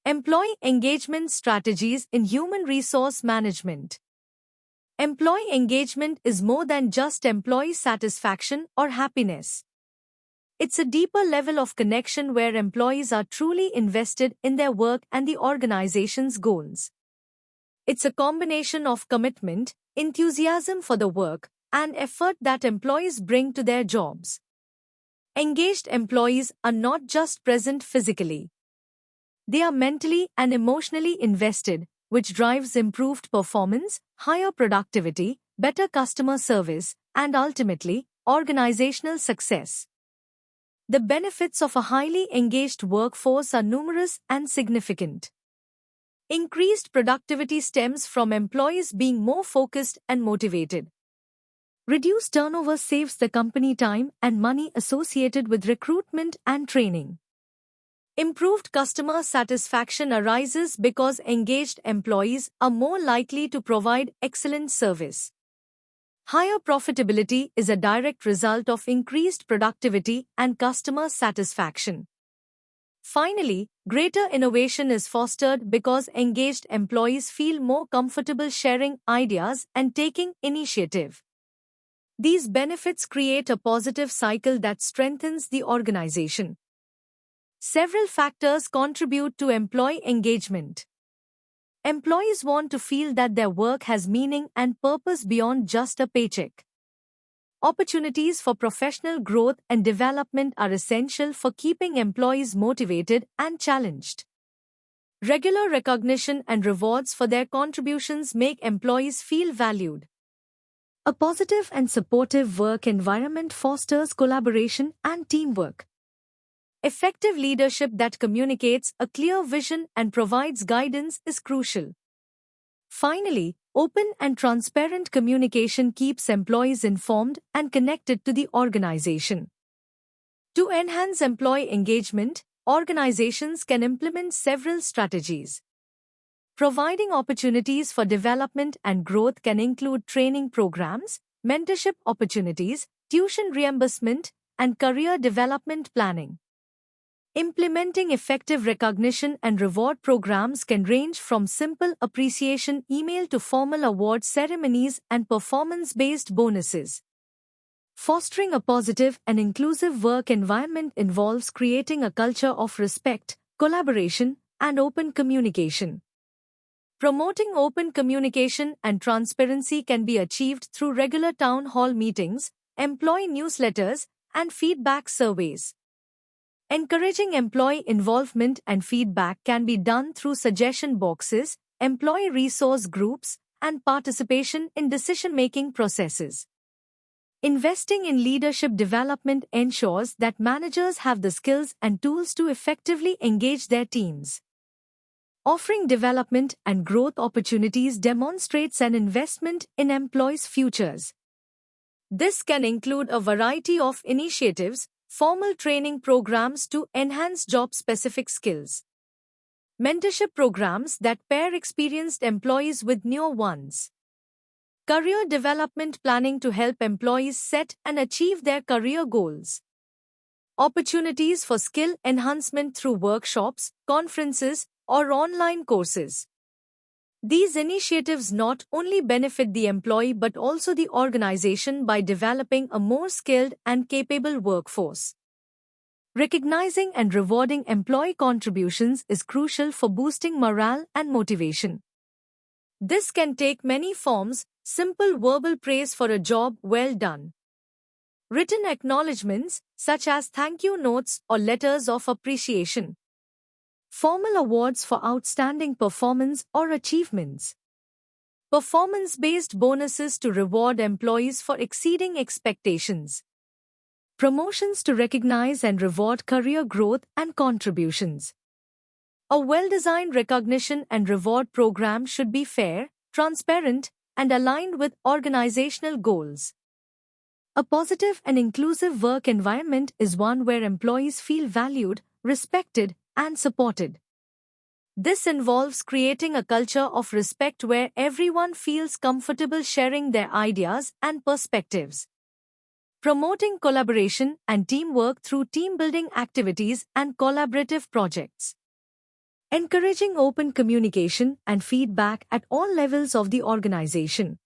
Employee engagement strategies in human resource management. Employee engagement is more than just employee satisfaction or happiness. It's a deeper level of connection where employees are truly invested in their work and the organization's goals. It's a combination of commitment, enthusiasm for the work, and effort that employees bring to their jobs. Engaged employees are not just present physically. They are mentally and emotionally invested, which drives improved performance, higher productivity, better customer service, and ultimately, organizational success. The benefits of a highly engaged workforce are numerous and significant. Increased productivity stems from employees being more focused and motivated. Reduced turnover saves the company time and money associated with recruitment and training. Improved customer satisfaction arises because engaged employees are more likely to provide excellent service. Higher profitability is a direct result of increased productivity and customer satisfaction. Finally, greater innovation is fostered because engaged employees feel more comfortable sharing ideas and taking initiative. These benefits create a positive cycle that strengthens the organization. Several factors contribute to employee engagement. Employees want to feel that their work has meaning and purpose beyond just a paycheck. Opportunities for professional growth and development are essential for keeping employees motivated and challenged. Regular recognition and rewards for their contributions make employees feel valued. A positive and supportive work environment fosters collaboration and teamwork. Effective leadership that communicates a clear vision and provides guidance is crucial. Finally, open and transparent communication keeps employees informed and connected to the organization. To enhance employee engagement, organizations can implement several strategies. Providing opportunities for development and growth can include training programs, mentorship opportunities, tuition reimbursement, and career development planning. Implementing effective recognition and reward programs can range from simple appreciation email to formal award ceremonies and performance-based bonuses. Fostering a positive and inclusive work environment involves creating a culture of respect, collaboration, and open communication. Promoting open communication and transparency can be achieved through regular town hall meetings, employee newsletters, and feedback surveys. Encouraging employee involvement and feedback can be done through suggestion boxes, employee resource groups, and participation in decision-making processes. Investing in leadership development ensures that managers have the skills and tools to effectively engage their teams. Offering development and growth opportunities demonstrates an investment in employees' futures. This can include a variety of initiatives, formal training programs to enhance job-specific skills, mentorship programs that pair experienced employees with newer ones, career development planning to help employees set and achieve their career goals, opportunities for skill enhancement through workshops, conferences, or online courses. These initiatives not only benefit the employee but also the organization by developing a more skilled and capable workforce. Recognizing and rewarding employee contributions is crucial for boosting morale and motivation. This can take many forms: simple verbal praise for a job well done, written acknowledgements such as thank you notes or letters of appreciation, formal awards for outstanding performance or achievements, performance-based bonuses to reward employees for exceeding expectations, promotions to recognize and reward career growth and contributions. A well-designed recognition and reward program should be fair, transparent, and aligned with organizational goals. A positive and inclusive work environment is one where employees feel valued, respected, and supported. This involves creating a culture of respect where everyone feels comfortable sharing their ideas and perspectives. Promoting collaboration and teamwork through team-building activities and collaborative projects. Encouraging open communication and feedback at all levels of the organization.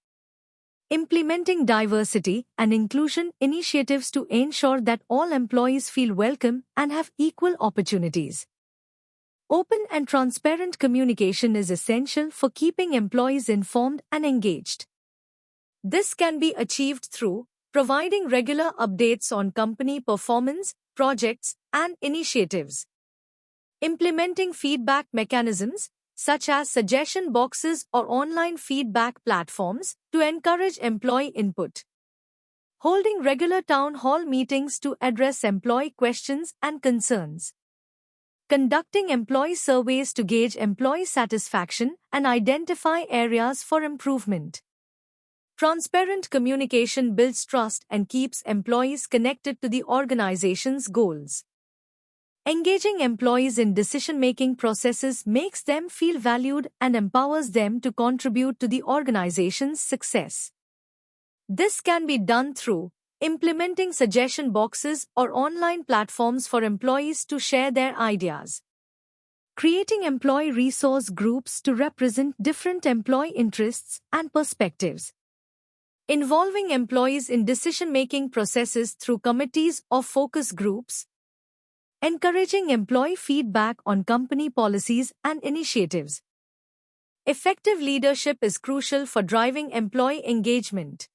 Implementing diversity and inclusion initiatives to ensure that all employees feel welcome and have equal opportunities. Open and transparent communication is essential for keeping employees informed and engaged. This can be achieved through providing regular updates on company performance, projects, and initiatives. Implementing feedback mechanisms, such as suggestion boxes or online feedback platforms, to encourage employee input. Holding regular town hall meetings to address employee questions and concerns. Conducting employee surveys to gauge employee satisfaction and identify areas for improvement. Transparent communication builds trust and keeps employees connected to the organization's goals. Engaging employees in decision-making processes makes them feel valued and empowers them to contribute to the organization's success. This can be done through implementing suggestion boxes or online platforms for employees to share their ideas. Creating employee resource groups to represent different employee interests and perspectives. Involving employees in decision-making processes through committees or focus groups. Encouraging employee feedback on company policies and initiatives. Effective leadership is crucial for driving employee engagement.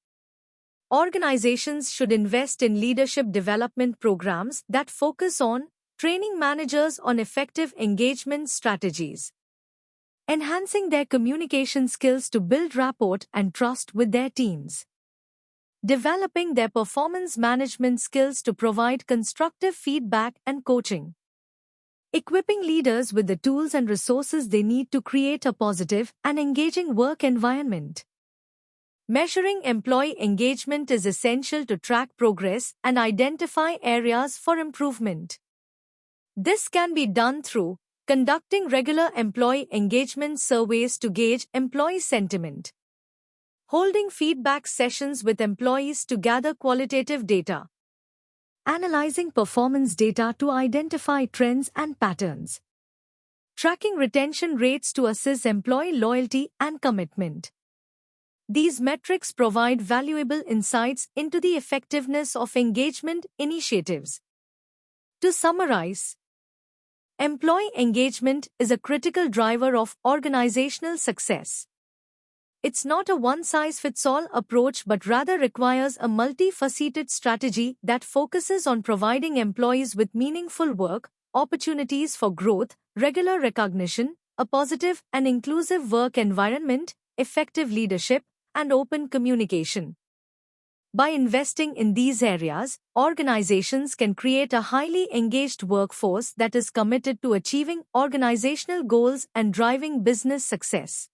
Organizations should invest in leadership development programs that focus on training managers on effective engagement strategies, enhancing their communication skills to build rapport and trust with their teams, developing their performance management skills to provide constructive feedback and coaching, equipping leaders with the tools and resources they need to create a positive and engaging work environment. Measuring employee engagement is essential to track progress and identify areas for improvement. This can be done through conducting regular employee engagement surveys to gauge employee sentiment, holding feedback sessions with employees to gather qualitative data, analyzing performance data to identify trends and patterns, tracking retention rates to assess employee loyalty and commitment. These metrics provide valuable insights into the effectiveness of engagement initiatives. To summarize, employee engagement is a critical driver of organizational success. It's not a one-size-fits-all approach but rather requires a multifaceted strategy that focuses on providing employees with meaningful work, opportunities for growth, regular recognition, a positive and inclusive work environment, effective leadership, and open communication. By investing in these areas, organizations can create a highly engaged workforce that is committed to achieving organizational goals and driving business success.